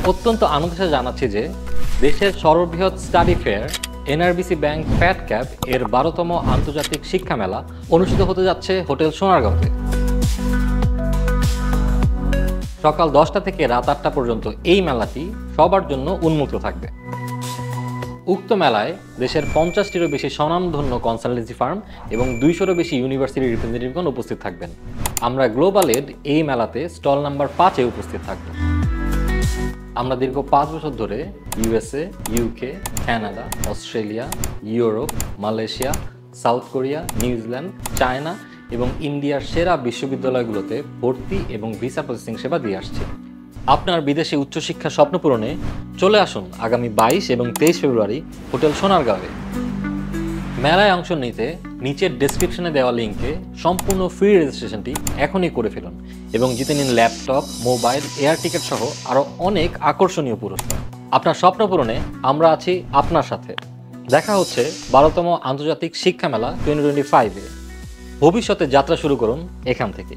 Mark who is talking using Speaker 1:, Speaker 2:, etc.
Speaker 1: অত্যন্ত আনন্দের সাথে জানাচ্ছি যে দেশের সর্ববৃহৎ study fair NRBC bank fat cap এর 12তম আন্তর্জাতিক শিক্ষা মেলা অনুষ্ঠিত হতে যাচ্ছে হোটেল সোনারগাঁওতে। সকাল 10টা থেকে রাত 8টা পর্যন্ত এই মেলাটি সবার জন্য উন্মুক্ত থাকবে। উক্ত মেলায় দেশের 50টিরও বেশি স্বনামধন্য কনসালটেন্সি ফার্ম এবং 200-রও বেশি ইউনিভার্সিটি রিপ্রেজেন্টেটিভগণ উপস্থিত থাকবেন। আমরা গ্লোবাল এড এই মেলাতে স্টল নাম্বার 5-এ উপস্থিত থাকব। আমরা দীর্ঘ 5 বছর ধরে USA, UK, Canada, Australia, Europe, Malaysia, south Korea, New Zealand, China এবং ইন্ডিয়ার সেরা বিশ্ববিদ্যালয়গুলোতে ভর্তি এবং ভিসা প্রসেসিং সেবা দিয়ে আসছি। আপনার বিদেশে উচ্চশিক্ষা স্বপ্ন পূরণে চলে আসুন আগামী 22 এবং 23 ফেব্রুয়ারি হোটেল সোনারগাঁওয়ে। মেলায় অংশ নিতে নিচের ডেসক্রিপশনে দেওয়া লিঙ্কে সম্পূর্ণ ফ্রি রেজিস্ট্রেশনটি এখনই করে ফেলুন এবং জিতে নিন ল্যাপটপ, মোবাইল, এয়ার টিকিট সহ আরও অনেক আকর্ষণীয় পুরস্কার। আপনার স্বপ্ন পূরণে আমরা আছি আপনার সাথে। দেখা হচ্ছে 12তম আন্তর্জাতিক শিক্ষা মেলা 2025-এ। ভবিষ্যতে যাত্রা শুরু করুন এখান থেকে।